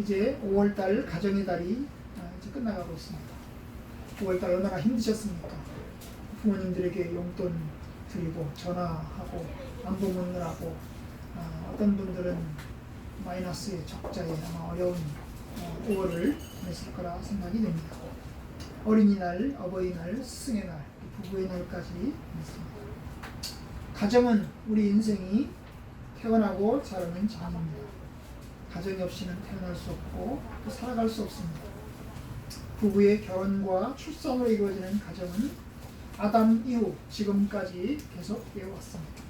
이제 5월달 가정의 달이 이제 끝나가고 있습니다. 5월달 얼마나 힘드셨습니까? 부모님들에게 용돈 드리고 전화하고 안부 묻느라고 어떤 분들은 마이너스의 적자에 아마 어려운 5월을 보냈을 거라 생각이 됩니다. 어린이날, 어버이날, 스승의 날, 부부의 날까지 보냈습니다. 가정은 우리 인생이 태어나고 자라는 장입니다. 가정이 없이는 태어날 수 없고 또 살아갈 수 없습니다. 부부의 결혼과 출산으로 이루어지는 가정은 아담 이후 지금까지 계속 이어왔습니다.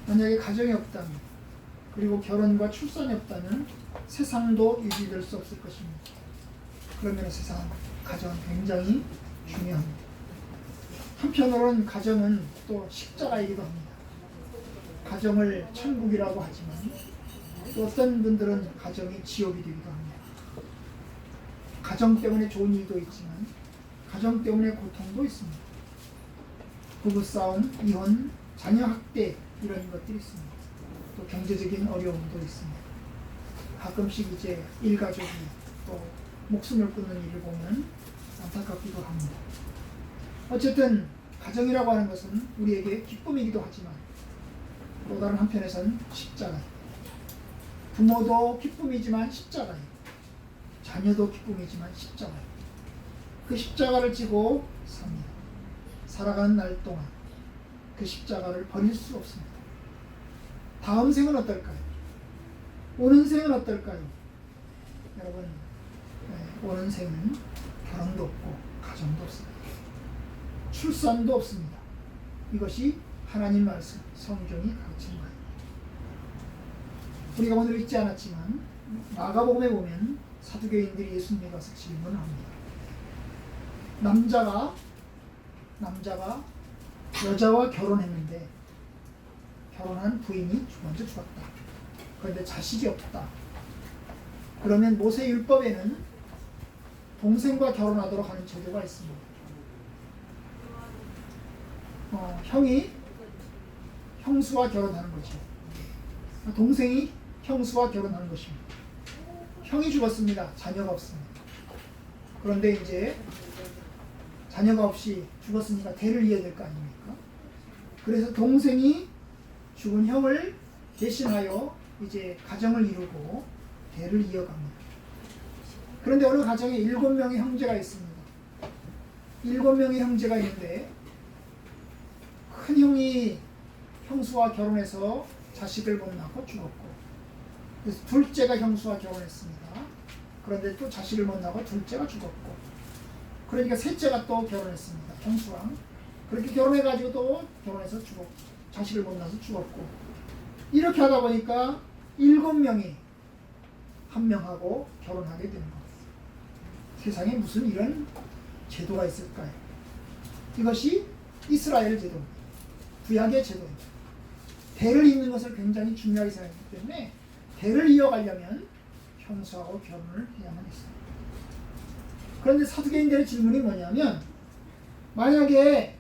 만약에 가정이 없다면 그리고 결혼과 출산이 없다면 세상도 유지될 수 없을 것입니다. 그러면 세상은 가정은 굉장히 중요합니다. 한편으로는 가정은 또 십자가이기도 합니다. 가정을 천국이라고 하지만 또 어떤 분들은 가정이 지옥이 되기도 합니다. 가정 때문에 좋은 일도 있지만 가정 때문에 고통도 있습니다. 부부싸움, 이혼, 자녀 학대 이런 것들이 있습니다. 또 경제적인 어려움도 있습니다. 가끔씩 이제 일가족이 또 목숨을 끊는 일을 보면 안타깝기도 합니다. 어쨌든 가정이라고 하는 것은 우리에게 기쁨이기도 하지만 또 다른 한편에서는 십자가입니다. 부모도 기쁨이지만 십자가입니다. 자녀도 기쁨이지만 십자가입니다. 그 십자가를 지고 삽니다. 살아가는 날 동안 그 십자가를 버릴 수 없습니다. 다음 생은 어떨까요? 오는 생은 어떨까요? 여러분, 오는 생은 결혼도 없고 가정도 없습니다. 출산도 없습니다. 이것이 하나님 말씀, 성경이 가르치는 거예요. 우리가 오늘 읽지 않았지만 마가복음에 보면 사두개인들이 예수님에 가서 질문을 합니다. 남자가 여자와 결혼했는데 결혼한 부인이 먼저 죽었다. 그런데 자식이 없다. 그러면 모세 율법에는 동생과 결혼하도록 하는 제도가 있습니다. 형이 형수와 결혼하는 거죠. 동생이 형수와 결혼하는 것입니다. 형이 죽었습니다. 자녀가 없습니다. 그런데 이제 자녀가 없이 죽었으니까 대를 이어야 될 거 아닙니까? 그래서 동생이 죽은 형을 대신하여 이제 가정을 이루고 대를 이어갑니다. 그런데 어느 가정에 7명의 형제가 있습니다. 7명의 형제가 있는데 큰 형이 형수와 결혼해서 자식을 못 낳고 죽었고, 그래서 둘째가 형수와 결혼했습니다. 그런데 또 자식을 못 낳고 둘째가 죽었고, 그러니까 셋째가 또 결혼했습니다. 형수랑. 그렇게 결혼해가지고 또 결혼해서 죽었고, 자식을 못 낳아서 죽었고, 이렇게 하다 보니까 7명이 한 명하고 결혼하게 되는 겁니다. 세상에 무슨 이런 제도가 있을까요? 이것이 이스라엘 제도입니다. 구약의 제도입니다. 대를 잇는 것을 굉장히 중요하게 생각하기 때문에 대를 이어가려면 형수하고 결혼을 해야만 했습니다. 그런데 사두개인들의 질문이 뭐냐면, 만약에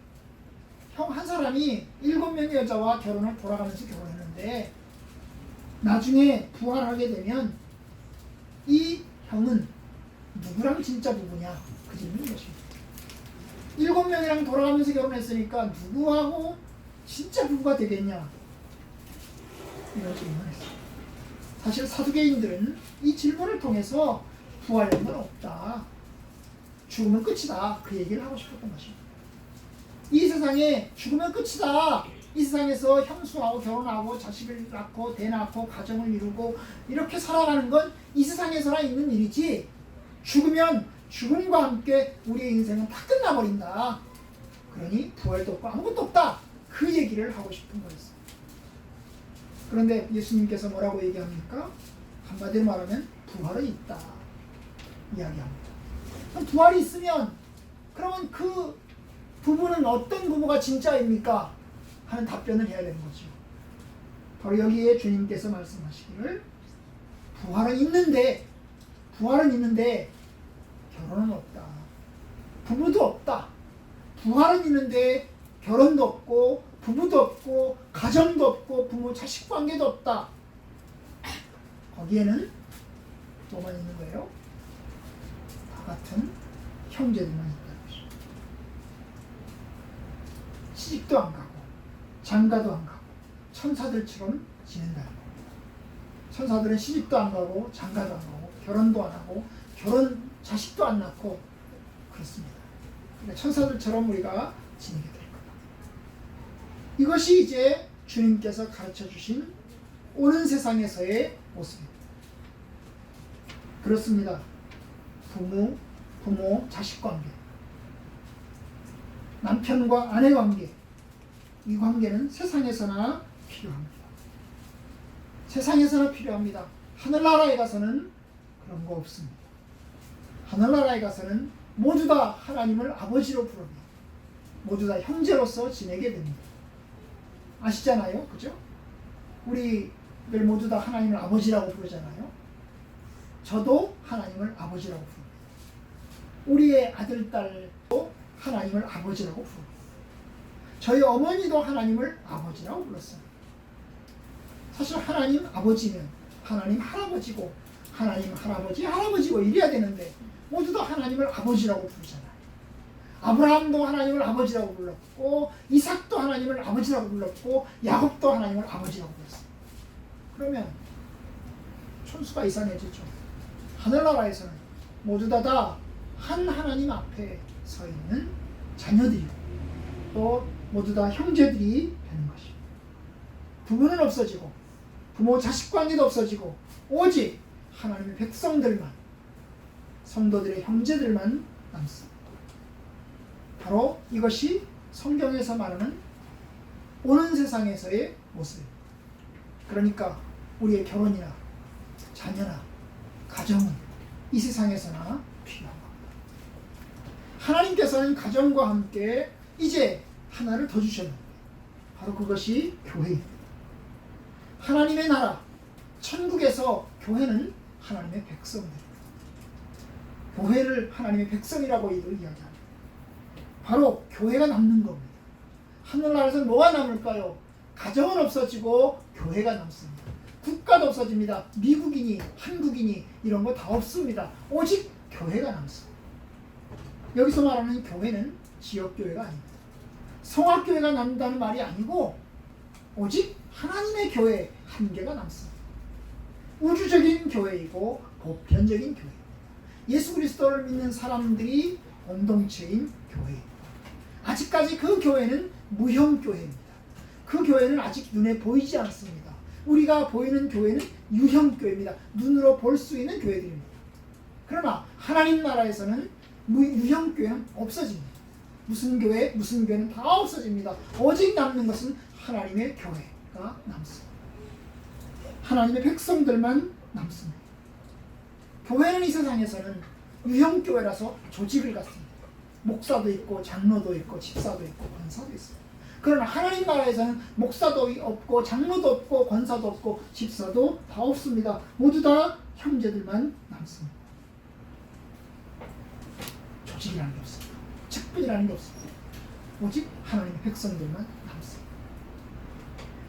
형 한 사람이 7명의 여자와 결혼을 돌아가면서 결혼했는데 나중에 부활하게 되면 이 형은 누구랑 진짜 부부냐? 그 질문인 것입니다. 7명이랑 돌아가면서 결혼했으니까 누구하고 진짜 부부가 되겠냐? 이런 질문을 했어요. 사실 사두개인들은 이 질문을 통해서 부활은 없다, 죽으면 끝이다, 그 얘기를 하고 싶었던 것입니다. 이 세상에 죽으면 끝이다, 이 세상에서 형수하고 결혼하고 자식을 낳고 대 낳고 가정을 이루고 이렇게 살아가는 건 이 세상에서나 있는 일이지, 죽으면 죽음과 함께 우리의 인생은 다 끝나버린다, 그러니 부활도 없고 아무것도 없다, 그 얘기를 하고 싶은 거였어요. 그런데 예수님께서 뭐라고 얘기합니까? 한마디로 말하면 부활은 있다 이야기합니다. 그럼 부활이 있으면 그러면 그 부부는 어떤 부부가 진짜입니까? 하는 답변을 해야 되는 거죠. 바로 여기에 주님께서 말씀하시기를 부활은 있는데 결혼은 없다. 부부도 없다. 부활은 있는데 결혼도 없고 부부도 없고 가정도 없고 부모 자식 관계도 없다. 거기에는 뭐만 있는 거예요? 다 같은 형제들만 있다는 것입니다. 시집도 안 가고 장가도 안 가고 천사들처럼 지낸다는 거예요. 천사들은 시집도 안 가고 장가도 안 가고 결혼도 안 하고 결혼 자식도 안 낳고 그렇습니다. 그러니까 천사들처럼 우리가 지내게 될 거예요. 이것이 이제 주님께서 가르쳐 주신 오는 세상에서의 모습입니다. 그렇습니다. 부모, 자식 관계, 남편과 아내 관계, 이 관계는 세상에서나 필요합니다. 세상에서나 필요합니다. 하늘나라에 가서는 그런 거 없습니다. 하늘나라에 가서는 모두 다 하나님을 아버지로 부릅니다. 모두 다 형제로서 지내게 됩니다. 아시잖아요, 그죠? 우리들 모두 다 하나님을 아버지라고 부르잖아요. 저도 하나님을 아버지라고 부릅니다. 우리의 아들, 딸도 하나님을 아버지라고 부릅니다. 저희 어머니도 하나님을 아버지라고 불렀어요. 사실 하나님 아버지는 하나님 할아버지고 하나님 할아버지고 이래야 되는데 모두 다 하나님을 아버지라고 부르잖아요. 아브라함도 하나님을 아버지라고 불렀고 이삭도 하나님을 아버지라고 불렀고 야곱도 하나님을 아버지라고 불렀어요. 그러면 천수가 이상해지죠. 하늘나라에서는 모두 다 한 하나님 앞에 서 있는 자녀들이고 또 모두 다 형제들이 되는 것입니다. 부부는 없어지고 부모 자식 관계도 없어지고 오직 하나님의 백성들만, 성도들의 형제들만 남습니다. 바로 이것이 성경에서 말하는 오는 세상에서의 모습입니다. 그러니까 우리의 결혼이나 자녀나 가정은 이 세상에서나 필요합니다. 하나님께서는 가정과 함께 이제 하나를 더 주셨는데 바로 그것이 교회입니다. 하나님의 나라, 천국에서 교회는 하나님의 백성들입니다. 교회를 하나님의 백성이라고 이야기합니다. 바로 교회가 남는 겁니다. 하늘나라에서는 뭐가 남을까요? 가정은 없어지고 교회가 남습니다. 국가도 없어집니다. 미국이니 한국이니 이런 거 다 없습니다. 오직 교회가 남습니다. 여기서 말하는 교회는 지역교회가 아닙니다. 성악교회가 남는다는 말이 아니고 오직 하나님의 교회 한 개가 남습니다. 우주적인 교회이고 보편적인 교회입니다. 예수 그리스도를 믿는 사람들이 공동체인 교회입니다. 아직까지 그 교회는 무형교회입니다. 그 교회는 아직 눈에 보이지 않습니다. 우리가 보이는 교회는 유형교회입니다. 눈으로 볼 수 있는 교회들입니다. 그러나 하나님 나라에서는 유형교회는 없어집니다. 무슨 교회는 다 없어집니다. 오직 남는 것은 하나님의 교회가 남습니다. 하나님의 백성들만 남습니다. 교회는 이 세상에서는 유형교회라서 조직을 갖습니다. 목사도 있고 장로도 있고 집사도 있고 권사도 있습니다. 그러나 하나님 나라에서는 목사도 없고 장로도 없고 권사도 없고 집사도 다 없습니다. 모두 다 형제들만 남습니다. 조직이라는 게 없습니다. 직분이라는 게 없습니다. 오직 하나님의 백성들만 남습니다.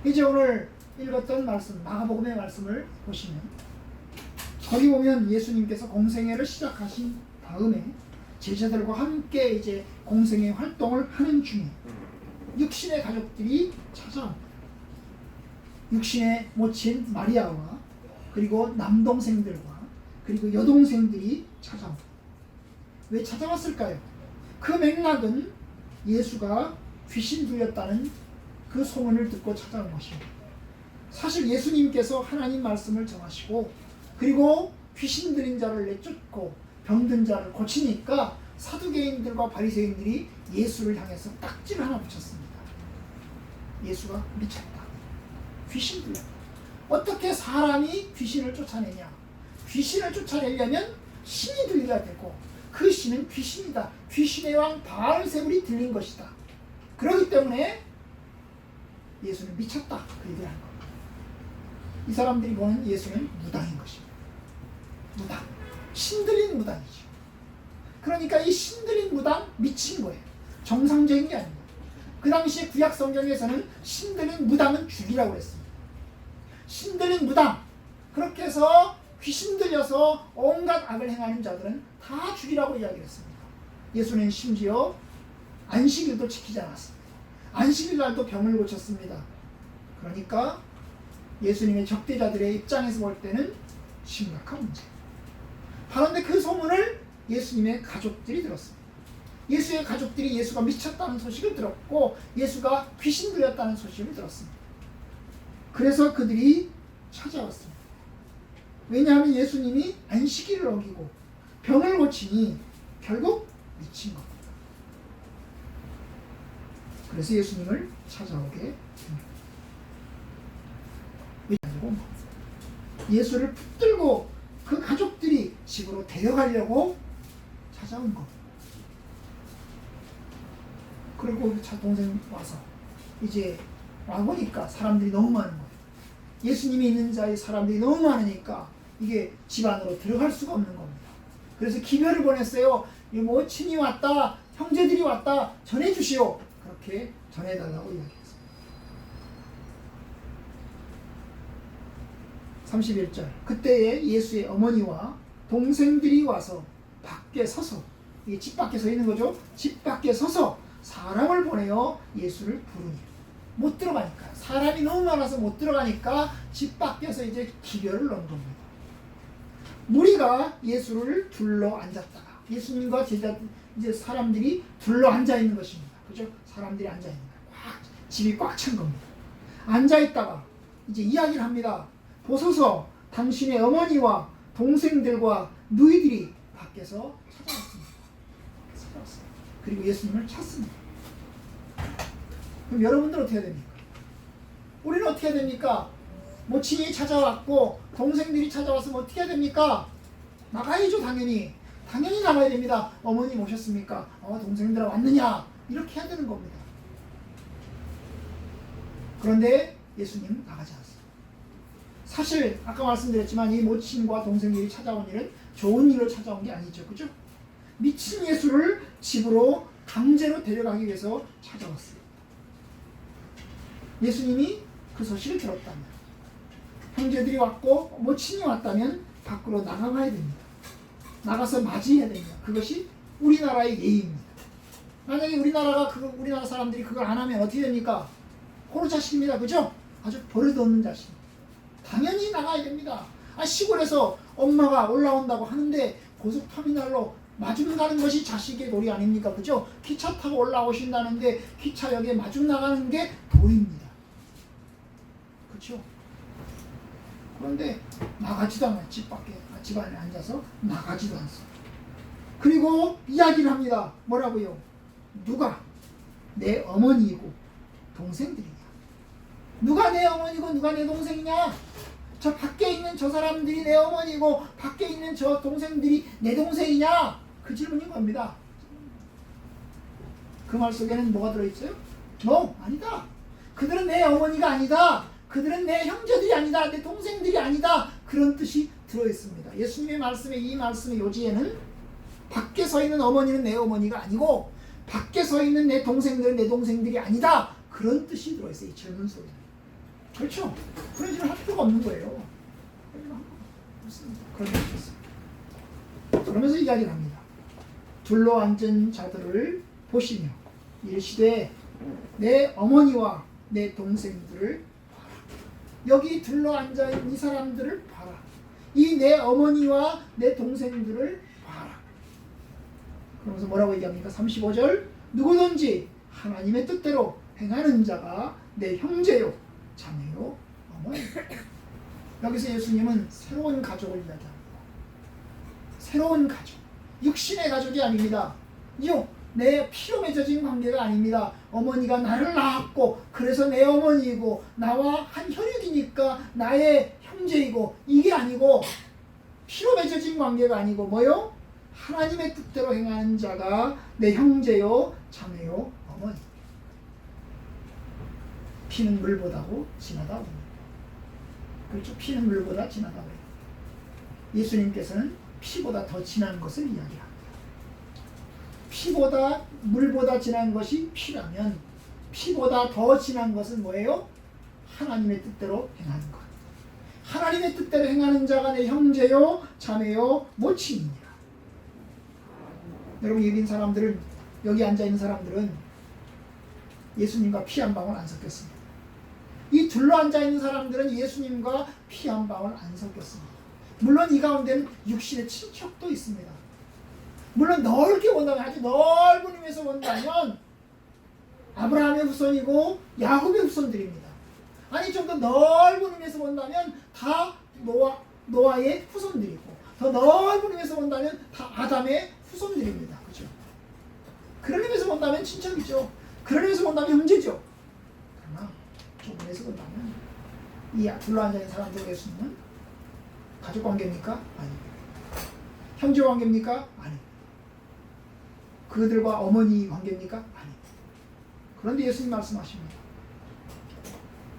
이제 오늘 읽었던 말씀, 마가복음의 말씀을 보시면 거기 보면 예수님께서 공생애를 시작하신 다음에 제자들과 함께 이제 공생애 활동을 하는 중에 육신의 가족들이 찾아옵니다. 육신의 모친 마리아와 그리고 남동생들과 그리고 여동생들이 찾아옵니다. 왜 찾아왔을까요? 그 맥락은 예수가 귀신 들렸다는 그 소문을 듣고 찾아온 것입니다. 사실 예수님께서 하나님 말씀을 전하시고 그리고 귀신 들린 자를 내쫓고 병든 자를 고치니까 사두개인들과 바리새인들이 예수를 향해서 딱지를 하나 붙였습니다. 예수가 미쳤다. 귀신 들렸다. 어떻게 사람이 귀신을 쫓아내냐? 귀신을 쫓아내려면 신이 들려야 되고 그 신은 귀신이다. 귀신의 왕 바알세불이 들린 것이다. 그렇기 때문에 예수는 미쳤다. 그 얘기를 하는 겁니다. 이 사람들이 보는 예수는 무당인 것입니다. 무당. 신들린 무당이죠. 그러니까 이 신들린 무당 미친 거예요. 정상적인 게 아닙니다. 그 당시에 구약 성경에서는 신들린 무당은 죽이라고 했습니다. 신들린 무당, 그렇게 해서 귀신 들려서 온갖 악을 행하는 자들은 다 죽이라고 이야기했습니다. 예수는 심지어 안식일도 지키지 않았습니다. 안식일 날도 병을 고쳤습니다. 그러니까 예수님의 적대자들의 입장에서 볼 때는 심각한 문제예요. 그런데 그 소문을 예수님의 가족들이 들었습니다. 예수의 가족들이 예수가 미쳤다는 소식을 들었고 예수가 귀신 들렸다는 소식을 들었습니다. 그래서 그들이 찾아왔습니다. 왜냐하면 예수님이 안식일을 어기고 병을 고치니 결국 미친 겁니다. 그래서 예수님을 찾아오게 됩니다. 예수를 붙들고 그 가족들이 집으로 데려가려고 찾아온 겁니다. 그리고 그 동생 와서 이제 와보니까 사람들이 너무 많은 거예요. 예수님이 있는 자리에 사람들이 너무 많으니까 이게 집 안으로 들어갈 수가 없는 겁니다. 그래서 기별을 보냈어요. 뭐 친히 왔다, 형제들이 왔다, 전해주시오. 그렇게 전해달라고 이야기했습니다. 31절. 그때에 예수의 어머니와 동생들이 와서 밖에 서서, 이게 집 밖에 서 있는 거죠. 집 밖에 서서 사람을 보내어 예수를 부르니, 못 들어가니까, 사람이 너무 많아서 못 들어가니까 집 밖에서 이제 기별을 넣은 겁니다. 무리가 예수를 둘러 앉았다가, 예수님과 제자 이제 사람들이 둘러 앉아 있는 것입니다. 그죠? 사람들이 앉아 있는 거예요. 집이 꽉 찬 겁니다. 앉아 있다가 이제 이야기를 합니다. 보소서, 당신의 어머니와 동생들과 너희들이 밖에서 찾아왔습니다. 그리고 예수님을 찾습니다. 그럼 여러분들 어떻게 해야 됩니까? 우리는 어떻게 해야 됩니까? 뭐 친히 찾아왔고 동생들이 찾아왔으면 어떻게 해야 됩니까? 나가야죠. 당연히 나가야 됩니다. 어머님 오셨습니까? 동생들 왔느냐? 이렇게 해야 되는 겁니다. 그런데 예수님 나가지 않습니다. 사실 아까 말씀드렸지만 이 모친과 동생들이 찾아온 일은 좋은 일로 찾아온 게 아니죠. 그죠? 미친 예수를 집으로 강제로 데려가기 위해서 찾아왔어요. 예수님이 그 소식을 들었다면, 형제들이 왔고 모친이 왔다면 밖으로 나가봐야 됩니다. 나가서 맞이해야 됩니다. 그것이 우리나라의 예의입니다. 만약에 우리나라 사람들이 그걸 안 하면 어떻게 됩니까? 호로 자식입니다. 그죠? 아주 버릇없는 자식. 당연히 나가야 됩니다. 시골에서 엄마가 올라온다고 하는데 고속터미널로 마중 가는 것이 자식의 도리 아닙니까? 그죠? 기차 타고 올라오신다는데 기차역에 마중 나가는 게 도리입니다. 그렇죠? 그런데 나가지도 않아요. 집 밖에, 집 안에 앉아서 나가지도 않습니다. 그리고 이야기를 합니다. 뭐라고요? 누가 내 어머니이고 동생들이냐? 누가 내 어머니고 누가 내 동생이냐? 저 밖에 있는 저 사람들이 내 어머니고 밖에 있는 저 동생들이 내 동생이냐? 그 질문인 겁니다. 그 말 속에는 뭐가 들어있어요? 아니다. 그들은 내 어머니가 아니다. 그들은 내 형제들이 아니다. 내 동생들이 아니다. 그런 뜻이 들어있습니다. 예수님의 말씀에, 이 말씀의 요지에는 밖에 서 있는 어머니는 내 어머니가 아니고 밖에 서 있는 내 동생들은 내 동생들이 아니다. 그런 뜻이 들어있어요. 이 질문 속에. 그렇죠? 그런 질문 할 필요가 없는 거예요. 그런 뜻이 있어요. 그러면서 이야기를 합니다. 둘러 앉은 자들을 보시며 이르시되 내 어머니와 내 동생들을 봐라. 여기 둘러 앉아있는 이 사람들을 봐라. 이 내 어머니와 내 동생들을 봐라. 그러면서 뭐라고 얘기합니까? 35절. 누구든지 하나님의 뜻대로 행하는 자가 내 형제요 자매요 어머니. 여기서 예수님은 새로운 가족을 이야기합니다. 새로운 가족. 육신의 가족이 아닙니다. 내 피로 맺어진 관계가 아닙니다. 어머니가 나를 낳았고 그래서 내 어머니이고 나와 한 혈육이니까 나의 형제이고, 이게 아니고 피로 맺어진 관계가 아니고 뭐요? 하나님의 뜻대로 행하는 자가 내 형제요 자매요 어머니. 피는 물보다고 진하다고. 그렇죠? 피는 물보다 진하다고. 예수님께서는 피보다 더 진한 것을 이야기합니다. 피보다 물보다 진한 것이 피라면 피보다 더 진한 것은 뭐예요? 하나님의 뜻대로 행하는 것. 하나님의 하나님의 뜻대로 행하는 자가 내 형제요 자매요 모친이니라. 여러분, 여기 있는 사람들은, 여기 앉아있는 사람들은 예수님과 피 한 방울 안 섞였습니다. 이 둘러 앉아있는 사람들은 예수님과 피 한 방울 안 섞였습니다. 물론 이 가운데는 육신의 친척도 있습니다. 물론 넓게 본다면, 아주 넓은 의미에서 본다면 아브라함의 후손이고 야곱의 후손들입니다. 아니, 좀 더 넓은 의미에서 본다면 다 노아의 후손들이고, 더 넓은 의미에서 본다면 다 아담의 후손들입니다. 그렇죠? 그런 의미에서 본다면 친척이죠. 그런 의미에서 본다면 형제죠. 그러나 좁은 의미에서 본다면 이 둘러앉아있는 사람들 예수님은 가족 관계입니까? 아닙니다. 형제 관계입니까? 아닙니다. 그들과 어머니 관계입니까? 아닙니다. 그런데 예수님 말씀하십니다.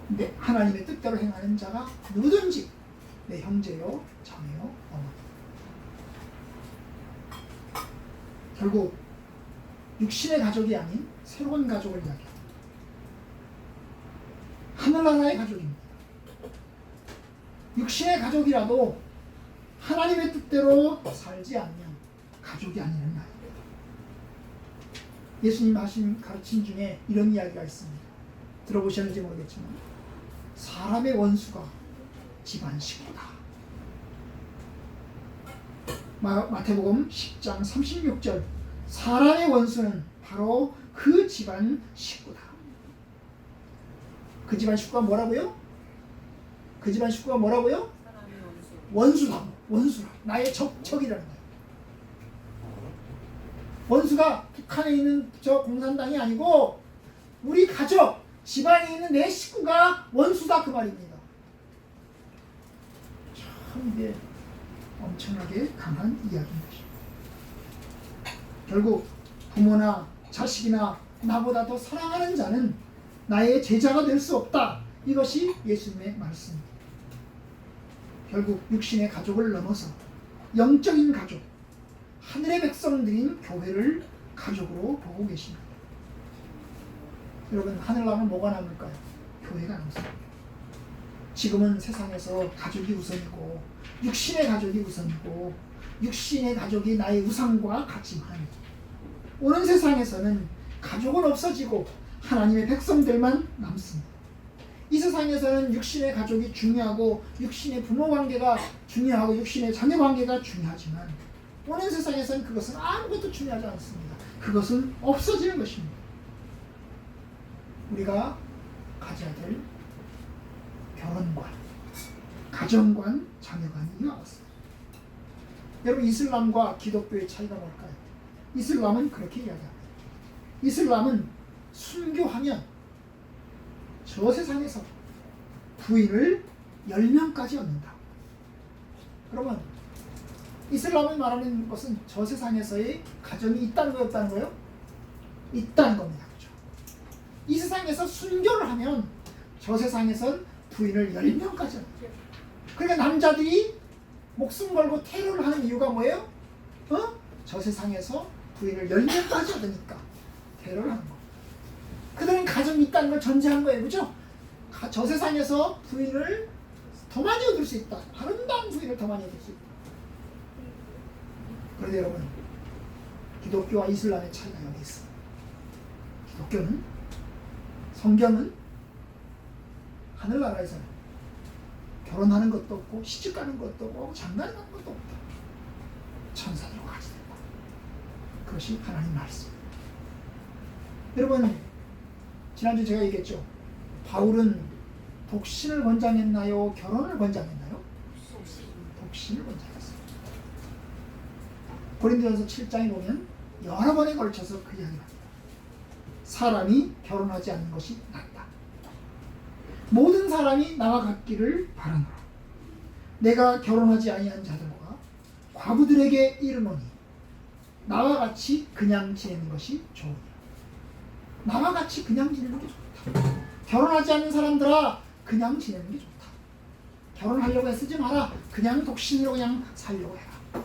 근데 하나님의 뜻대로 행하는 자가 누구든지 내 형제요 자매요 어머니. 결국 육신의 가족이 아닌 새로운 가족을 이야기합니다. 하늘나라의 가족입니다. 육신의 가족이라도 하나님의 뜻대로 살지 않으면 가족이 아니라는 말입니다. 예수님 하신 가르침 중에 이런 이야기가 있습니다. 들어보셨는지 모르겠지만, 사람의 원수가 집안 식구다. 마태복음 10장 36절, 사람의 원수는 바로 그 집안 식구다. 그 집안 식구가 뭐라고요? 그 집안 식구가 뭐라고요? 원수다. 원수라. 나의 적이라는 거예요. 원수가 북한에 있는 저 공산당이 아니고 우리 가족, 집안에 있는 내 식구가 원수다, 그 말입니다. 참 이게 엄청나게 강한 이야기인 것입니다. 결국 부모나 자식이나 나보다 더 사랑하는 자는 나의 제자가 될 수 없다. 이것이 예수님의 말씀입니다. 결국 육신의 가족을 넘어서 영적인 가족, 하늘의 백성들인 교회를 가족으로 보고 계십니다. 여러분, 하늘 나면 뭐가 남을까요? 교회가 남습니다. 지금은 세상에서 가족이 우선이고 육신의 가족이 우선이고 육신의 가족이 나의 우상과 같지만, 오는 세상에서는 가족은 없어지고 하나님의 백성들만 남습니다. 이 세상에서는 육신의 가족이 중요하고 육신의 부모 관계가 중요하고 육신의 자녀 관계가 중요하지만, 오는 세상에서는 그것은 아무것도 중요하지 않습니다. 그것은 없어지는 것입니다. 우리가 가져야 될 결혼관, 가정관, 자녀관이 이와 같습니다. 여러분, 이슬람과 기독교의 차이가 뭘까요? 이슬람은 그렇게 이야기합니다. 이슬람은 순교하면 저 세상에서 부인을 10명까지 얻는다. 그러면 이슬람이 말하는 것은 저 세상에서의 가정이 있다는 거예요, 없다는 거예요? 있다는 겁니다. 그렇죠? 이 세상에서 순교를 하면 저 세상에선 부인을 10명까지 얻는다. 그러니까 남자들이 목숨 걸고 테러를 하는 이유가 뭐예요? 저 세상에서 부인을 10명까지 얻으니까 테러를 하는 거. 그들은 가정이 있다는 걸 전제한 거예요. 그죠? 저 세상에서 부인을 더 많이 얻을 수 있다. 아름다운 부인을 더 많이 얻을 수 있다. 그런데 여러분, 기독교와 이슬람의 차이가 여기 있어요. 기독교는, 성경은 하늘나라에서는 결혼하는 것도 없고 시집가는 것도 없고 장가가는 것도 없다. 천사들과 같이 된다. 그것이 하나님 말씀. 여러분, 지난주 제가 얘기했죠. 바울은 독신을 권장했나요? 결혼을 권장했나요? 독신을 권장했어요. 고린도전서 7장에 보면 여러 번에 걸쳐서 그 이야기를 합니다. 사람이 결혼하지 않는 것이 낫다. 모든 사람이 나와 같기를 바라노라. 내가 결혼하지 아니한 자들과 과부들에게 이르노니 나와 같이 그냥 지내는 것이 좋으니라. 나와 같이 그냥 지내는 게 좋다. 결혼하지 않는 사람들아, 그냥 지내는 게 좋다. 결혼하려고 애쓰지 마라. 그냥 독신으로 그냥 살려고 해라.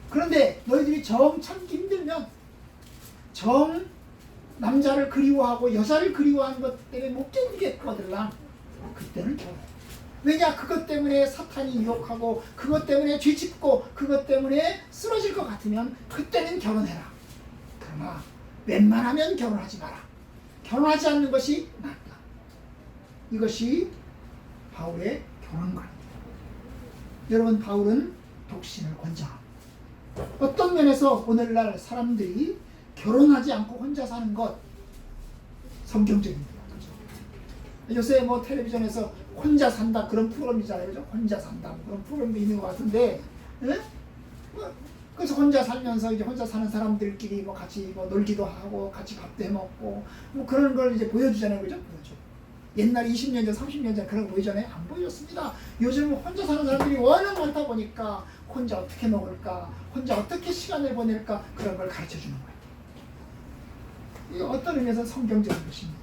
그런데 너희들이 정 참기 힘들면, 정 남자를 그리워하고 여자를 그리워하는 것 때문에 못 견디겠거들랑, 그때는 결혼. 왜냐? 그것 때문에 사탄이 유혹하고 그것 때문에 뒤집고 그것 때문에 쓰러질 것 같으면 그때는 결혼해라. 그러나 웬만하면 결혼하지 마라. 결혼하지 않는 것이 낫다. 이것이 바울의 결혼관입니다. 여러분, 바울은 독신을 권장합니다. 어떤 면에서 오늘날 사람들이 결혼하지 않고 혼자 사는 것 성경적입니다. 그렇죠? 요새 뭐 텔레비전에서 혼자 산다 그런 프로그램이잖아요. 그죠? 혼자 산다 그런 프로그램도 있는 것 같은데, 예? 그래서 혼자 살면서 이제 혼자 사는 사람들끼리 뭐 같이 뭐 놀기도 하고 같이 밥도 해 먹고 뭐 그런 걸 이제 보여주잖아요. 그죠? 그렇죠. 옛날 20년 전, 30년 전 그런 거 보이잖아요. 안 보여줬습니다. 요즘 혼자 사는 사람들이 워낙 많다 보니까 혼자 어떻게 먹을까, 혼자 어떻게 시간을 보낼까 그런 걸 가르쳐 주는 거예요. 이게 어떤 의미에서 성경적인 것입니다.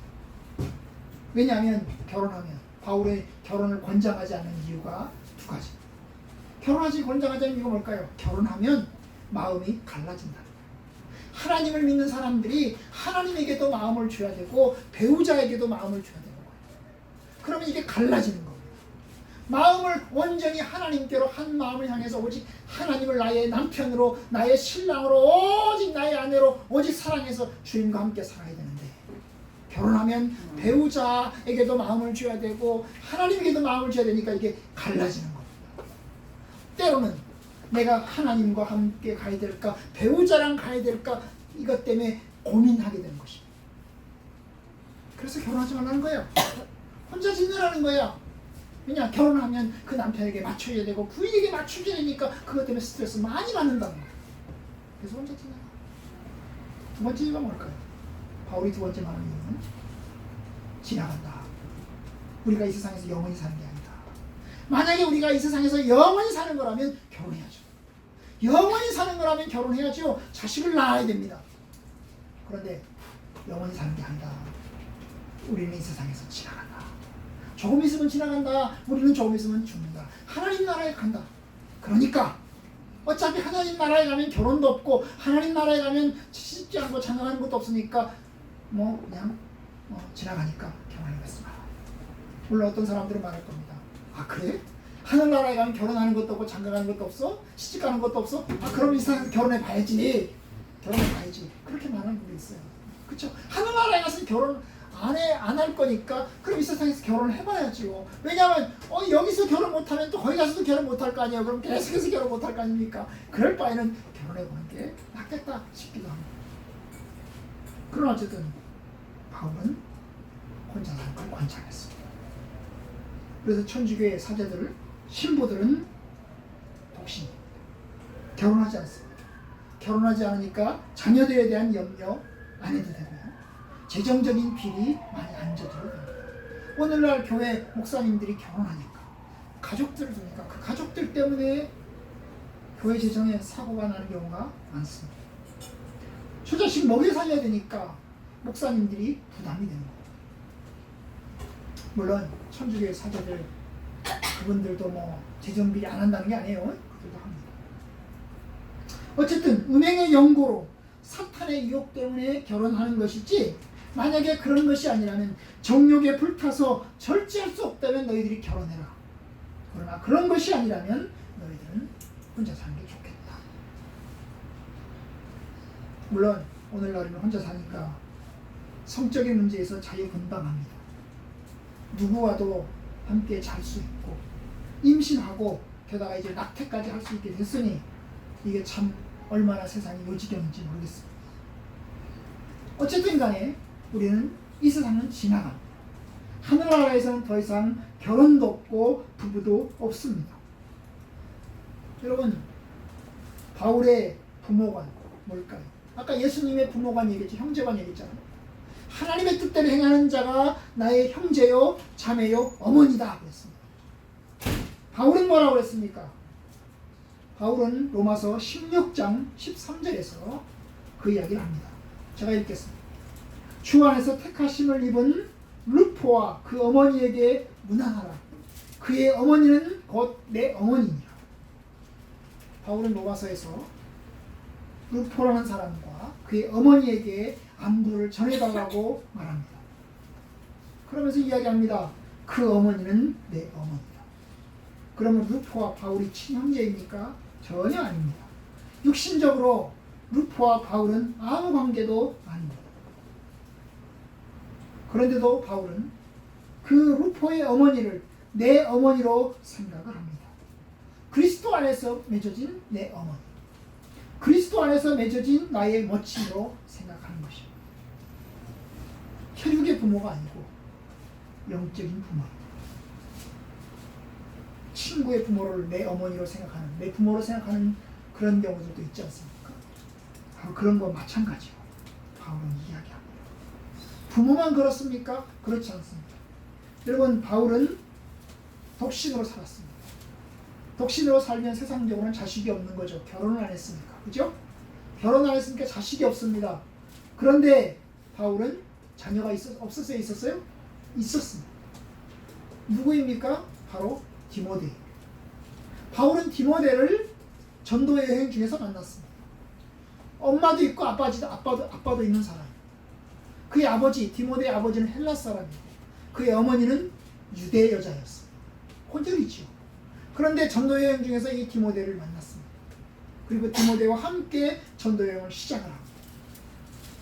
왜냐하면 결혼하면 바울의 결혼을 권장하지 않는 이유가 두 가지. 결혼하지 권장하지 않는 이유가 뭘까요? 결혼하면 마음이 갈라진다. 하나님을 믿는 사람들이 하나님에게도 마음을 줘야 되고 배우자에게도 마음을 줘야 되는 거예요. 그러면 이게 갈라지는 겁니다. 마음을 온전히 하나님께로 한 마음을 향해서 오직 하나님을 나의 남편으로 나의 신랑으로 오직 나의 아내로 오직 사랑해서 주님과 함께 살아야 되는데 결혼하면 배우자에게도 마음을 줘야 되고 하나님에게도 마음을 줘야 되니까 이게 갈라지는 겁니다. 때로는 내가 하나님과 함께 가야 될까 배우자랑 가야 될까 이것 때문에 고민하게 되는 것입니다. 그래서 결혼하지 말라는 거예요. 혼자 지내라는 거예요. 왜냐? 결혼하면 그 남편에게 맞춰야 되고 부인에게 맞춰야 되니까 그것 때문에 스트레스 많이 받는다는 거예요. 그래서 혼자 지내라. 두 번째 이유가 뭘까요? 바울이 두 번째 말하는 이유는 지나간다. 우리가 이 세상에서 영원히 사는 게 아니다. 만약에 우리가 이 세상에서 영원히 사는 거라면 결혼해야죠. 영원히 사는 거라면 결혼해야죠. 자식을 낳아야 됩니다. 그런데 영원히 사는 게 아니다. 우리는 이 세상에서 지나간다. 조금 있으면 지나간다. 우리는 조금 있으면 죽는다. 하나님 나라에 간다. 그러니까 어차피 하나님 나라에 가면 결혼도 없고 하나님 나라에 가면 씻지 않고 장가가는 것도 없으니까 뭐 그냥 지나가니까 결혼하겠습니다. 물론 어떤 사람들은 말할 겁니다. 아 그래? 하늘나라에 가면 결혼하는 것도 없고 장가가는 것도 없어? 시집가는 것도 없어? 아 그럼 이 세상에서 결혼해 봐야지. 결혼해 봐야지. 그렇게 말하는 분이 있어요. 그렇죠? 하늘나라에 가서 결혼 안 할 거니까 그럼 이 세상에서 결혼을 해봐야지요. 왜냐하면 여기서 결혼 못하면 또 거기 가서도 결혼 못할 거 아니에요. 그럼 계속해서 결혼 못할 거 아닙니까? 그럴 바에는 결혼해보는 게 낫겠다 싶기도 합니다. 그러나 어쨌든 바울은 혼자 사는 걸 권장했습니다. 그래서 천주교의 사제들, 신부들은 독신입니다. 결혼하지 않습니다. 결혼하지 않으니까 자녀들에 대한 염려 안 해도 되고요. 재정적인 비리 많이 안 져도 됩니다. 오늘날 교회 목사님들이 결혼하니까 가족들을 두니까 그 가족들 때문에 교회 재정에 사고가 나는 경우가 많습니다. 처자식 먹여 살려야 되니까 목사님들이 부담이 되는 거예요. 물론 천주교의 사제들 그분들도 뭐 재정비리 안 한다는 게 아니에요. 그들도 합니다. 어쨌든 음행의 연고로 사탄의 유혹 때문에 결혼하는 것이지 만약에 그런 것이 아니라면 정욕에 불타서 절제할 수 없다면 너희들이 결혼해라. 그러나 그런 것이 아니라면 너희들은 혼자 사는 게 좋겠다. 물론 오늘날은 혼자 사니까 성적인 문제에서 자유분방합니다. 누구와도 함께 잘 수 있고 임신하고 게다가 이제 낙태까지 할 수 있게 됐으니 이게 참 얼마나 세상이 요지경인지 모르겠습니다. 어쨌든 간에 우리는 이 세상은 지나갑니다. 하늘나라에서는 더 이상 결혼도 없고 부부도 없습니다. 여러분 바울의 부모관 뭘까요? 아까 예수님의 부모관 얘기했죠. 형제관 얘기했잖아요. 하나님의 뜻대로 행하는 자가 나의 형제요 자매요 어머니다 그랬습니다. 바울은 뭐라고 그랬습니까? 바울은 로마서 16장 13절에서 그 이야기를 합니다. 제가 읽겠습니다. 주 안에서 택하심을 입은 루포와 그 어머니에게 문안하라. 그의 어머니는 곧 내 어머니니라. 바울은 로마서에서 루포라는 사람과 그의 어머니에게 안부를 전해달라고 말합니다. 그러면서 이야기합니다. 그 어머니는 내 어머니다. 그러면 루포와 바울이 친형제입니까? 전혀 아닙니다. 육신적으로 루포와 바울은 아무 관계도 아닙니다. 그런데도 바울은 그 루포의 어머니를 내 어머니로 생각을 합니다. 그리스도 안에서 맺어진 내 어머니, 그리스도 안에서 맺어진 나의 모친으로 생각하는 것입니다. 혈육의 부모가 아니고 영적인 부모, 친구의 부모를 내 어머니로 생각하는, 내 부모로 생각하는 그런 경우들도 있지 않습니까? 바로 그런 거 마찬가지로 바울은 이야기합니다. 부모만 그렇습니까? 그렇지 않습니다. 여러분, 바울은 독신으로 살았습니다. 독신으로 살면 세상적으로는 자식이 없는 거죠. 결혼을 안 했으니까. 그죠? 결혼 안 했으니까 자식이 없습니다. 그런데 바울은 자녀가 없었어요? 있었어요? 있었습니다. 누구입니까? 바로 디모데. 바울은 디모데를 전도 여행 중에서 만났습니다. 엄마도 있고 아빠도 있는 사람. 그의 아버지, 디모데의 아버지는 헬라 사람이고 그의 어머니는 유대 여자였습니다. 혼혈이지요. 그런데 전도 여행 중에서 이 디모데를 만났습니다. 그리고 디모데와 함께 전도 여행을 시작을 합니다.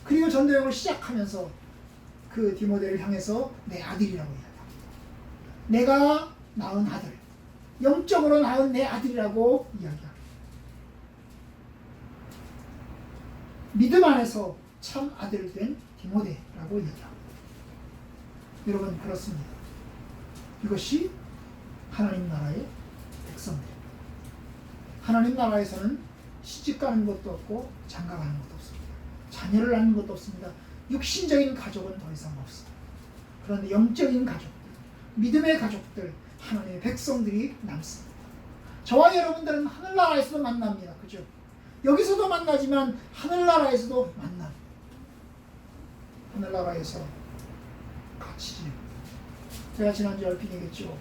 그리고 전도 여행을 시작하면서 그 디모데를 향해서 내 아들이라고 이야기합니다. 내가 낳은 아들, 영적으로 낳은 내 아들이라고 이야기합니다. 믿음 안에서 참 아들 된 디모데라고 이야기합니다. 여러분, 그렇습니다. 이것이 하나님 나라의 백성들입니다. 하나님 나라에서는 시집 가는 것도 없고 장가 가는 것도 없습니다. 자녀를 낳는 것도 없습니다. 육신적인 가족은 더 이상 없습니다. 그런데 영적인 가족들, 믿음의 가족들, 하나님의 백성들이 남습니다. 저와 여러분들은 하늘나라에서도 만납니다. 그죠? 여기서도 만나지만 하늘나라에서도 만납니다. 하늘나라에서 같이 지냅니다. 제가 지난주에 얼핏 얘기했죠.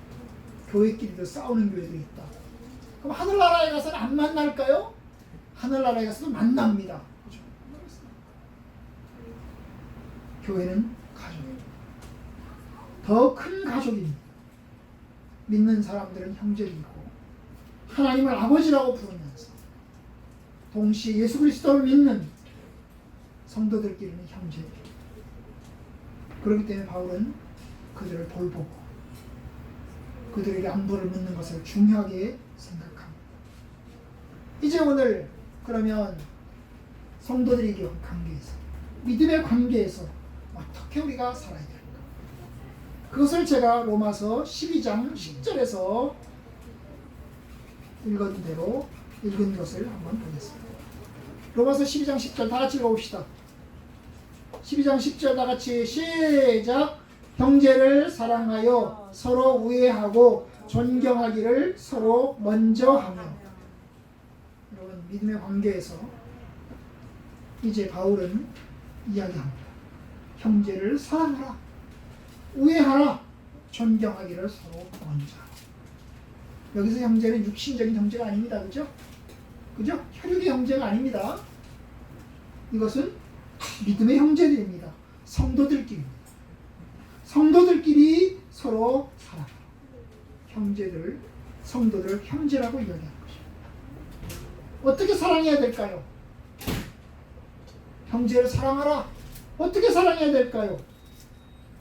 교회끼리도 싸우는 교회도 있다. 그럼 하늘나라에 가서는 안 만날까요? 하늘나라에 가서도 만납니다. 그죠? 교회는 가족입니다. 더 큰 가족입니다. 믿는 사람들은 형제이고 하나님을 아버지라고 부르면서 동시에 예수 그리스도를 믿는 성도들끼리는 형제입니다. 그렇기 때문에 바울은 그들을 돌보고 그들에게 안부를 묻는 것을 중요하게 생각합니다. 이제 오늘 그러면 성도들에게 관계에서, 믿음의 관계에서 어떻게 우리가 살아야 될까? 그것을 제가 로마서 12장 10절에서 읽은 대로 읽은 것을 한번 보겠습니다. 로마서 12장 10절 다 같이 읽어봅시다. 12장 10절 다 같이 시작. 형제를 사랑하여 서로 우애하고 존경하기를 서로 먼저 하며. 여러분, 믿음의 관계에서 이제 바울은 이야기합니다. 형제를 사랑하라, 우애하라, 존경하기를 서로 먼저 하라. 여기서 형제는 육신적인 형제가 아닙니다. 그죠? 그죠? 혈육의 형제가 아닙니다. 이것은 믿음의 형제들입니다. 성도들끼리입니다. 성도들끼리 서로 사랑하라. 형제들, 성도들 형제라고 이야기하는 것입니다. 어떻게 사랑해야 될까요? 형제를 사랑하라. 어떻게 사랑해야 될까요?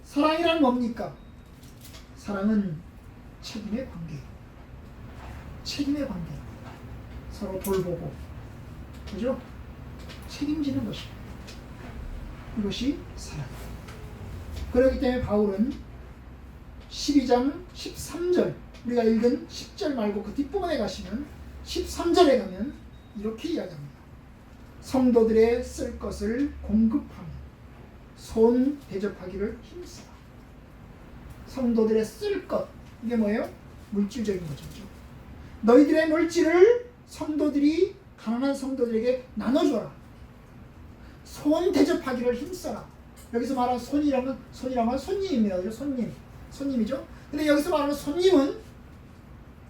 사랑이란 뭡니까? 사랑은 책임의 관계. 책임의 관계. 서로 돌보고, 그죠? 책임지는 것입니다. 이것이 사랑입니다. 그렇기 때문에 바울은 12장 13절, 우리가 읽은 10절 말고 그 뒷부분에 가시면 13절에 가면 이렇게 이야기합니다. 성도들의 쓸 것을 공급하며 손 대접하기를 힘쓰라. 성도들의 쓸 것, 이게 뭐예요? 물질적인 거죠. 너희들의 물질을 성도들이, 가난한 성도들에게 나눠줘라. 손 대접하기를 힘써라. 여기서 말하는 손이라면 손님입니다. 손님이죠. 근데 여기서 말하는 손님은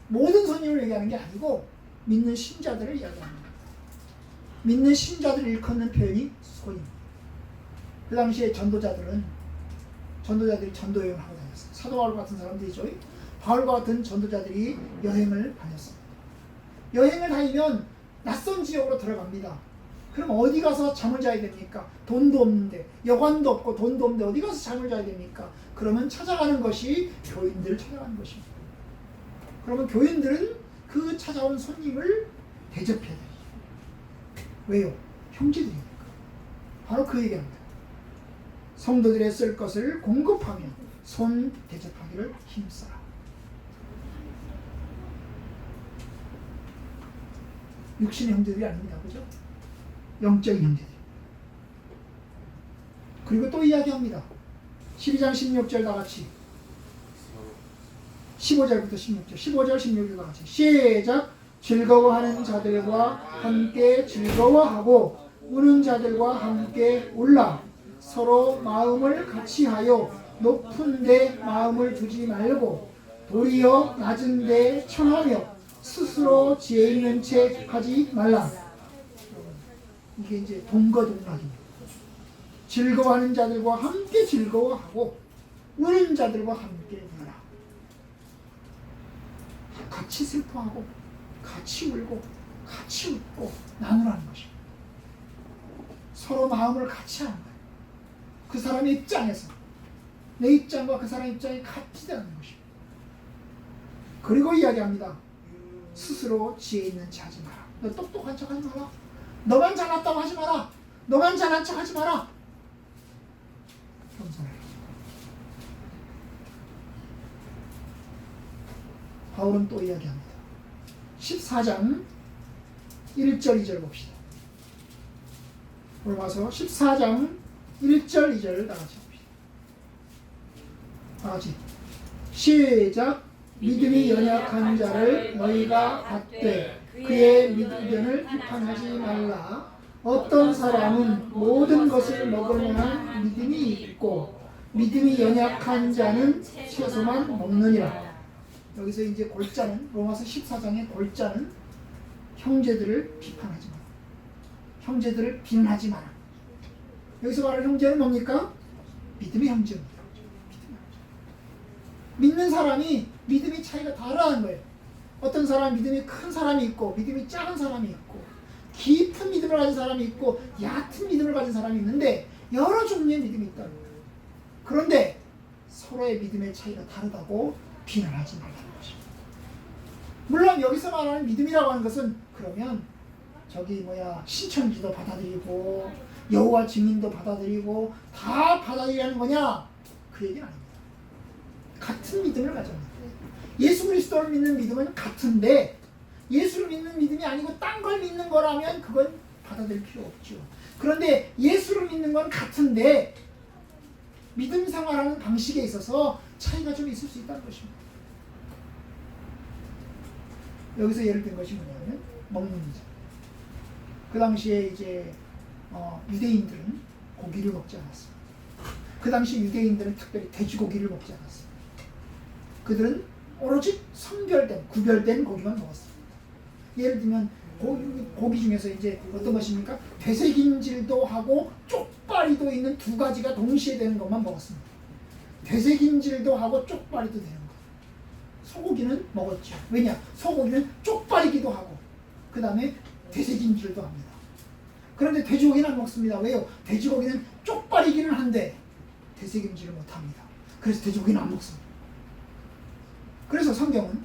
모든 손님을 얘기하는 게 아니고 믿는 신자들을 이야기합니다. 믿는 신자들을 일컫는 표현이 손입니다. 그 당시에 전도자들이 전도여행을 하고 다녔어요. 사도 바울 같은 사람들이죠. 바울과 같은 전도자들이 여행을 다녔습니다. 여행을 다니면 낯선 지역으로 들어갑니다. 그럼 어디 가서 잠을 자야 됩니까? 돈도 없는데, 여관도 없고 돈도 없는데 어디 가서 잠을 자야 됩니까? 그러면 찾아가는 것이 교인들을 찾아가는 것입니다. 그러면 교인들은 그 찾아온 손님을 대접해야 돼요. 왜요? 형제들이니까. 바로 그 얘기합니다. 성도들의 쓸 것을 공급하며 손 대접하기를 힘써라. 육신의 형제들이 아닙니다. 그죠? 영적인 형제들. 그리고 또 이야기합니다. 12장 16절 다 같이 15절부터 16절 15절 16절 다 같이 시작. 즐거워하는 자들과 함께 즐거워하고 우는 자들과 함께 울라. 서로 마음을 같이하여 높은 데 마음을 두지 말고 도리어 낮은 데 청하며 스스로 지혜 있는 체 하지 말라. 이게 이제 동거동락입니다. 즐거워하는 자들과 함께 즐거워하고 우는 자들과 함께 울라. 같이 슬퍼하고 같이 울고 같이 웃고 나누라는 것입니다. 서로 마음을 같이 하는 거예요. 그 사람의 입장에서 내 입장과 그 사람의 입장이 같이 되는 것입니다. 그리고 이야기합니다. 스스로 지혜 있는 체 하지 마라. 너 똑똑한 척 하지 마라. 너만 잘났다고 하지 마라. 너만 잘난 척 하지 마라. 겸손해라. 바울은 또 이야기합니다. 14장 1절 2절 봅시다. 로마서 14장 1절 2절을 다 같이 봅시다. 다 같이 시작. 믿음이 연약한 자를 너희가 받되 그의 믿음을 비판하지 말라. 어떤 사람은 모든 것을 먹을 만한 믿음이 있고 믿음이 연약한 자는 채소만 먹느니라. 여기서 이제 골자는 로마서 14장의 골자는 형제들을 비판하지 마라. 형제들을 비난하지 마라. 여기서 말하는 형제는 뭡니까? 믿음의 형제입니다. 믿는 사람이 믿음의 차이가 다르다는 거예요. 어떤 사람은 믿음이 큰 사람이 있고 믿음이 작은 사람이 있고 깊은 믿음을 가진 사람이 있고 얕은 믿음을 가진 사람이 있는데 여러 종류의 믿음이 있다는 거예요. 그런데 서로의 믿음의 차이가 다르다고 비난하지 말라는 것입니다. 물론 여기서 말하는 믿음이라고 하는 것은 그러면 저기 신천지도 받아들이고 여호와 증인도 받아들이고 다 받아들이라는 거냐? 그 얘기는 아닙니다. 같은 믿음을 가졌는데 예수 그리스도를 믿는 믿음은 같은데 예수를 믿는 믿음이 아니고 딴 걸 믿는 거라면 그건 받아들일 필요 없죠. 그런데 예수를 믿는 건 같은데 믿음 생활하는 방식에 있어서 차이가 좀 있을 수 있다는 것입니다. 여기서 예를 든 것이 뭐냐면 먹는 문제. 그 당시에 이제 유대인들은 고기를 먹지 않았습니다. 그 당시 유대인들은 특별히 돼지고기를 먹지 않았습니다. 그들은 오로지 선별된, 구별된 고기만 먹었습니다. 예를 들면 고기 중에서 이제 어떤 것입니까? 되새김질도 하고 쪽발이도 있는 두 가지가 동시에 되는 것만 먹었습니다. 되새김질도 하고 쪽발이도 되는 것. 소고기는 먹었죠. 왜냐? 소고기는 쪽발이기도 하고 그 다음에 되새김질도 합니다. 그런데 돼지고기는 안 먹습니다. 왜요? 돼지고기는 쪽발이기는 한데 되새김질을 못합니다. 그래서 돼지고기는 안 먹습니다. 그래서 성경은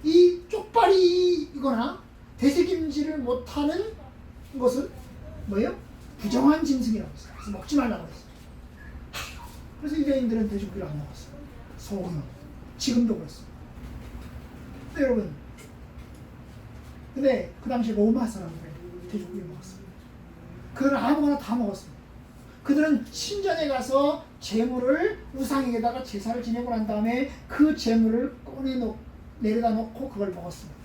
이 쪽발이거나 되새김질을 못하는 것은 뭐예요? 부정한 짐승이라고 했어요. 그래서 먹지 말라고 했어요. 그래서 유대인들은 돼지고기를 안 먹었어요. 소고기 먹었어요. 지금도 그렇습니다. 근데 여러분, 근데 그 당시 로마 사람들은 돼지고기를 먹었습니다. 그들은 아무거나 다 먹었습니다. 그들은 신전에 가서 제물을 우상에게다가 제사를 지내고 난 다음에 그 제물을 내려다 놓고 그걸 먹었습니다.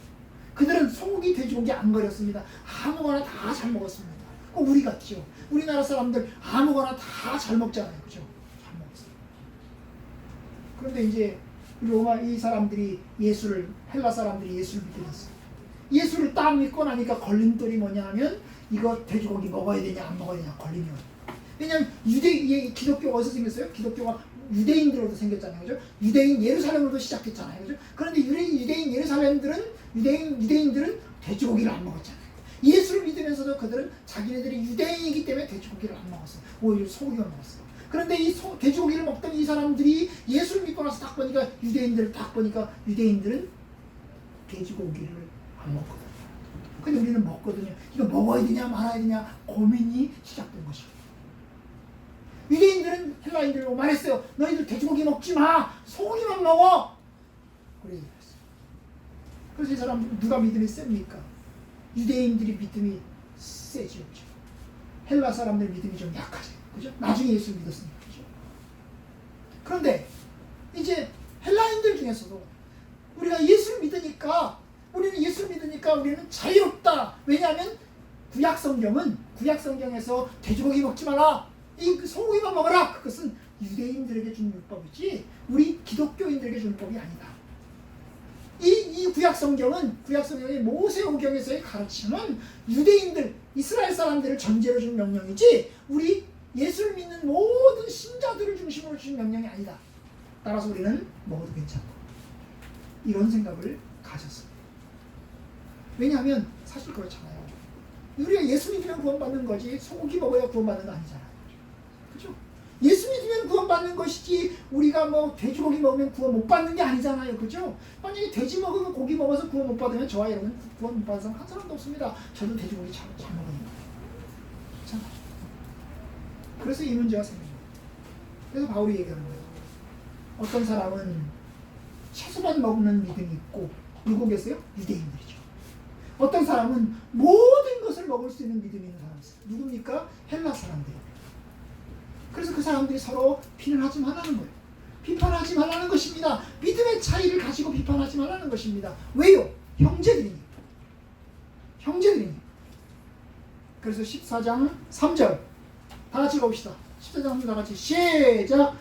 그들은 소고기, 돼지고기 안 거렸습니다. 아무거나 다 잘 먹었습니다. 우리 같죠. 우리나라 사람들 아무거나 다 잘 먹잖아요. 그죠? 잘 먹었어요. 그런데 이제 로마 이 사람들이 헬라 사람들이 예수를 믿게 됐어요. 예수를 딱 믿고 나니까 걸림돌이 뭐냐 하면 이거 돼지고기 먹어야 되냐 안 먹어야 되냐 걸리면. 왜냐하면 기독교가 어디서 생겼어요? 기독교가 유대인들로도 생겼잖아요. 그죠? 유대인 예루살렘으로도 시작됐잖아요. 그죠? 그런데 유대인 유대인들은 돼지고기를 안 먹었잖아요. 예수를 믿으면서도 그들은 자기네들이 유대인이기 때문에 돼지고기를 안 먹었어요. 오히려 소고기만 먹었어요. 그런데 이 돼지고기를 먹던 이 사람들이 예수를 믿고 나서 딱 보니까 유대인들은 돼지고기를 안 먹거든요. 근데 우리는 먹거든요. 이거 먹어야 되냐 말아야 되냐 고민이 시작된 것이고, 유대인들은 헬라인들로 말했어요. 너희들 돼지고기 먹지 마. 소고기만 먹어. 그래 얘기했어요. 그래서 이 사람 누가 믿음이 셉니까? 유대인들이 믿음이 세죠. 그죠? 헬라 사람들 믿음이 좀 약하죠. 그죠? 나중에 예수를 믿었으니까. 그죠? 그런데 이제 헬라인들 중에서도 우리가 예수를 믿으니까 우리는 자유롭다. 왜냐하면 구약 성경에서 돼지고기 먹지 마라. 이 소고기만 먹어라. 그것은 유대인들에게 준 율법이지 우리 기독교인들에게 준 율법이 아니다. 이 구약 성경의 모세오경에서의 가르침은 유대인들, 이스라엘 사람들을 전제로 준 명령이지 우리 예수를 믿는 모든 신자들을 중심으로 준 명령이 아니다. 따라서 우리는 먹어도 괜찮고, 이런 생각을 가졌습니다. 왜냐하면 사실 그렇잖아요. 우리가 예수 믿으면 구원받는 거지 소고기 먹어야 구원받는 거 아니잖아요. 그렇죠? 예수 믿으면 구원받는 것이지 우리가 뭐 돼지고기 먹으면 구원 못 받는 게 아니잖아요. 그죠? 만약에 돼지 먹으면 고기 먹어서 구원 못 받으면 저와 여러분 구원 못 받는 사람 한 사람도 없습니다. 저도 돼지고기 잘 먹거든요. 그렇잖아요. 그래서 이 문제가 생깁니다. 그래서 바울이 얘기하는 거예요. 어떤 사람은 채소만 먹는 믿음이 있고, 누구겠어요? 유대인들이죠. 어떤 사람은 모든 것을 먹을 수 있는 믿음이 있는 사람이 있어요. 누굽니까? 헬라 사람들이에요. 그래서 그 사람들이 서로 비난하지 말라는 거예요. 비판하지 말라는 것입니다. 믿음의 차이를 가지고 비판하지 말라는 것입니다. 왜요? 형제들이니까. 그래서 14장 3절 다 같이 봅시다. 14장 3절 다 같이 시작.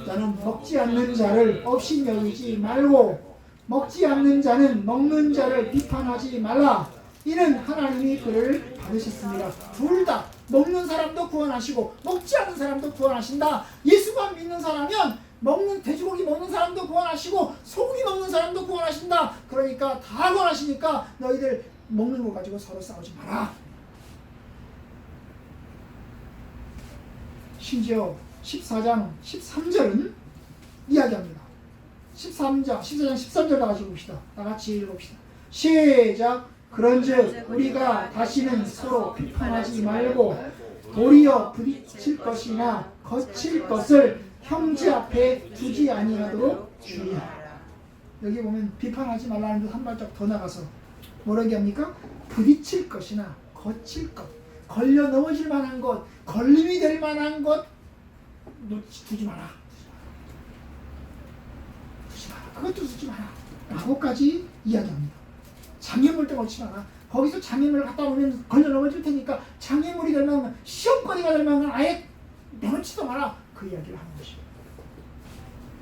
자는 먹지 않는 자를 없이 여기지 말고 먹지 않는 자는 먹는 자를 비판하지 말라. 이는 하나님이 그를 받으셨습니다. 둘 다 먹는 사람도 구원하시고 먹지 않는 사람도 구원하신다. 예수만 믿는 사람은 돼지고기 먹는 사람도 구원하시고 소고기 먹는 사람도 구원하신다. 그러니까 다 구원하시니까 너희들 먹는 거 가지고 서로 싸우지 마라. 심지어 14장 13절은 이야기합니다. 14장 13절 다 같이 봅시다. 다 같이 읽어봅시다. 시작. 그런즉 우리가 다시는 서로 비판하지 말고 도리어 부딪힐 것이나 거칠 것을 형제 앞에 두지 아니하도록 주의하라. 여기 보면 비판하지 말라는 듯 한 발짝 더 나가서 뭐라고 합니까? 부딪힐 것이나 거칠 것, 걸려 넘어질 만한 것, 걸림이 될 만한 것 두지 마라. 그것도 두지 마라. 라고까지 이야기합니다. 장애물도 넣지 마라. 거기서 장애물을 갖다 놓으면 걸려 넘어질 테니까 장애물이 될 만한, 시험거리가 될 만한 아예 내놓지도 마라. 그 이야기를 하는 것이죠.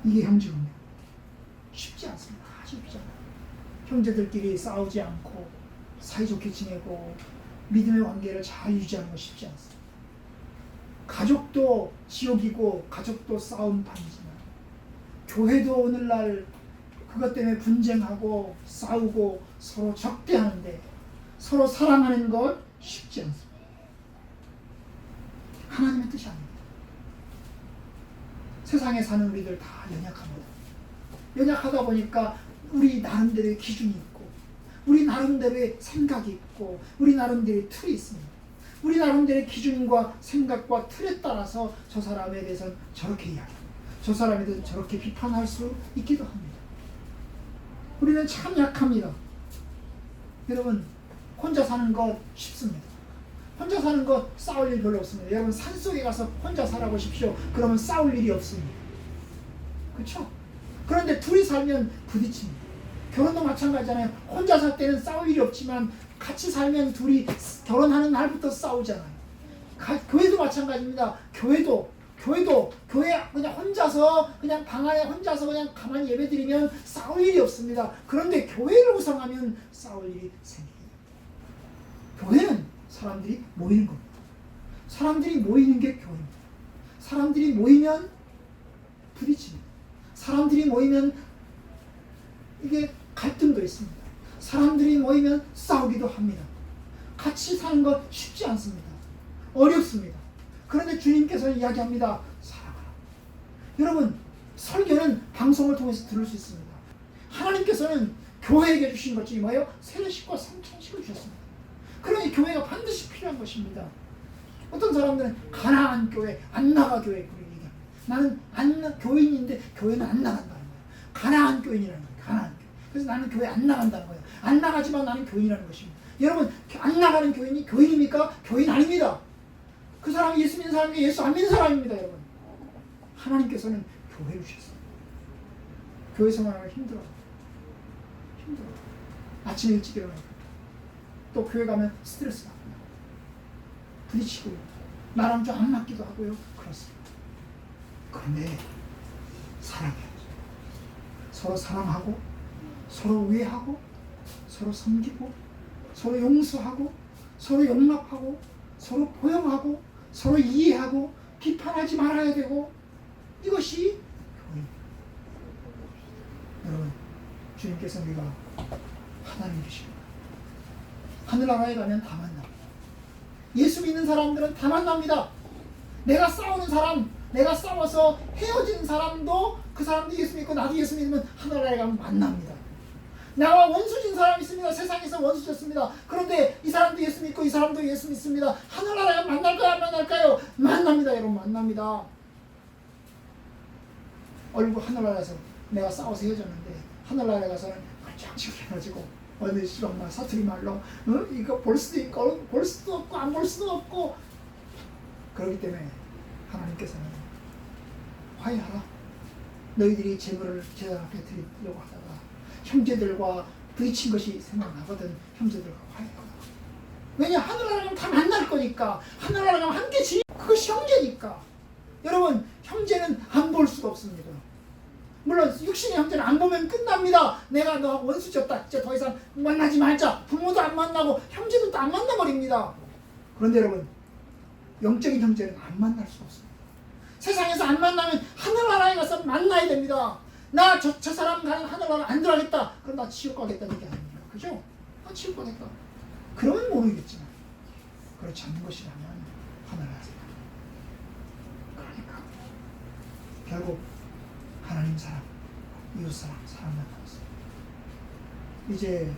이게 형제군요. 쉽지 않습니다. 아주 쉽지 않아요. 형제들끼리 싸우지 않고 사이좋게 지내고 믿음의 관계를 잘 유지하는 건 쉽지 않습니다. 가족도 지옥이고 가족도 싸움 판이지만 교회도 오늘날 그것 때문에 분쟁하고 싸우고 서로 적대하는데 서로 사랑하는 것 쉽지 않습니다. 하나님의 뜻이 아닙니다. 세상에 사는 우리들 다 연약합니다. 연약하다 보니까 우리 나름대로의 기준이 있고 우리 나름대로의 생각이 있고 우리 나름대로의 틀이 있습니다. 우리 나름대로의 기준과 생각과 틀에 따라서 저 사람에 대해서는 저렇게 이야기합니다. 저 사람에 대해서 저렇게 비판할 수 있기도 합니다. 우리는 참 약합니다. 여러분, 혼자 사는 것 쉽습니다. 혼자 사는 것 싸울 일 별로 없습니다. 여러분 산속에 가서 혼자 살아보십시오. 그러면 싸울 일이 없습니다. 그렇죠? 그런데 둘이 살면 부딪힙니다. 결혼도 마찬가지잖아요. 혼자 살 때는 싸울 일이 없지만 같이 살면 둘이 결혼하는 날부터 싸우잖아요. 교회도 마찬가지입니다. 교회 그냥 혼자서 그냥 방 안에 혼자서 그냥 가만히 예배드리면 싸울 일이 없습니다. 그런데 교회를 구성하면 싸울 일이 생깁니다. 교회는 사람들이 모이는 겁니다. 사람들이 모이는 게 교회입니다. 사람들이 모이면 부딪힙니다. 사람들이 모이면 이게 갈등도 있습니다. 사람들이 모이면 싸우기도 합니다. 같이 사는 건 쉽지 않습니다. 어렵습니다. 그런데 주님께서는 이야기합니다. 사랑하라. 여러분, 설교는 방송을 통해서 들을 수 있습니다. 하나님께서는 교회에게 주신 것 중에 뭐예요? 세례식과 성찬식을 주셨습니다. 그러니 교회가 반드시 필요한 것입니다. 어떤 사람들은 가나안 교회, 안나가 교회 그렇게 얘기합니다. 나는 교인인데 교회는 안 나간다는 거예요. 가나안 교인이라는 거예요. 가나안 교회. 그래서 나는 교회 안 나간다는 거예요. 안 나가지만 나는 교인이라는 것입니다. 여러분, 안 나가는 교인이 교인입니까? 교인 아닙니다. 그 사람이 예수 믿는 사람이 예수 안 믿는 사람입니다. 여러분, 하나님께서는 교회를 주셨어요. 교회 생활하기 힘들어. 아침에 일찍 일어나니까 또 교회 가면 스트레스 받고 부딪히고 나랑 좀 안 맞기도 하고요. 그렇습니다. 그런데 사랑해야죠. 서로 사랑하고 서로 우애하고 서로 섬기고 서로 용서하고 서로 용납하고 서로 포용하고 서로 이해하고 비판하지 말아야 되고, 이것이 교회입니다. 여러분, 주님께서 우리가 하나님이십니다. 하늘나라에 가면 다 만납니다. 예수 믿는 사람들은 다 만납니다. 내가 싸우는 사람, 내가 싸워서 헤어진 사람도 그 사람도 예수 믿고 나도 예수 믿으면 하늘나라에 가면 만납니다. 나와 원수진 사람이 있습니다. 세상에서 원수졌습니다. 그런데 이 사람도 예수 믿고 이 사람도 예수 믿습니다. 하늘나라에 만날까요? 안 만날까요? 만납니다. 여러분, 만납니다. 얼굴 하늘나라에서 내가 싸워서 헤어졌는데 하늘나라에 가서는 쫙쫙 해가지고 어느 시방 사투리 말로 이거 볼 수도 있고 볼 수도 없고 안 볼 수도 없고, 그렇기 때문에 하나님께서는 화해하라. 너희들이 재물을 제단 앞에 드리려고 하다가 형제들과 부딪힌 것이 생각나거든. 형제들과 화해하라. 왜냐? 하늘나라 가면 다 만날 거니까. 하늘나라 가면 함께 그것이 형제니까. 여러분, 형제는 안 볼 수가 없습니다. 물론 육신의 형제는 안 보면 끝납니다. 내가 너하고 원수졌다, 진짜 더 이상 만나지 말자. 부모도 안 만나고 형제들도 안 만나버립니다. 그런데 여러분, 영적인 형제는 안 만날 수 없습니다. 세상에서 안 만나면 하늘나라에 가서 만나야 됩니다. 나 저 사람 가는 하늘나라 안 들어가겠다. 그럼 나 지옥 가겠다는 얘기 아닙니까? 그죠? 나 지옥 가겠다. 그러면 모르겠지만 그렇지 않는 것이라면 하늘나라에서 그러니까 결국 하나님 사랑, 이웃 사랑, 사랑만 남았습니다. 이제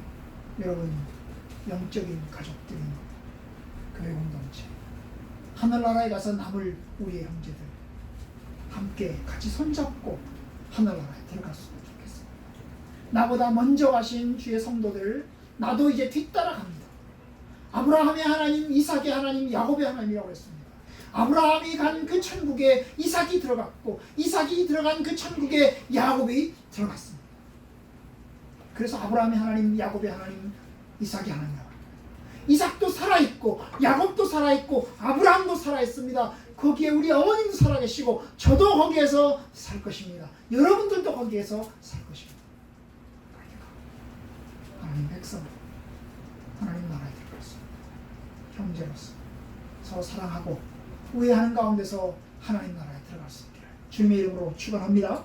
여러분, 영적인 가족들인 교회 공동체, 하늘나라에 가서 남을 우리의 형제들 함께 같이 손잡고 하늘나라에 들어갔으면 좋겠습니다. 나보다 먼저 가신 주의 성도들, 나도 이제 뒤따라갑니다. 아브라함의 하나님, 이삭의 하나님, 야곱의 하나님이라고 했습니다. 아브라함이 간 그 천국에 이삭이 들어갔고, 이삭이 들어간 그 천국에 야곱이 들어갔습니다. 그래서 아브라함의 하나님, 야곱의 하나님, 이삭의 하나님이라고 합니다. 이삭도 살아있고 야곱도 살아있고 아브라함도 살아있습니다. 거기에 우리 어머님도 살아계시고 저도 거기에서 살 것입니다. 여러분들도 거기에서 살 것입니다. 하나님 백성, 하나님 나라에 들어갔습니다. 형제로서 서로 사랑하고 우애하는 가운데서 하나님 나라에 들어갈 수 있기를 주님의 이름으로 축원합니다.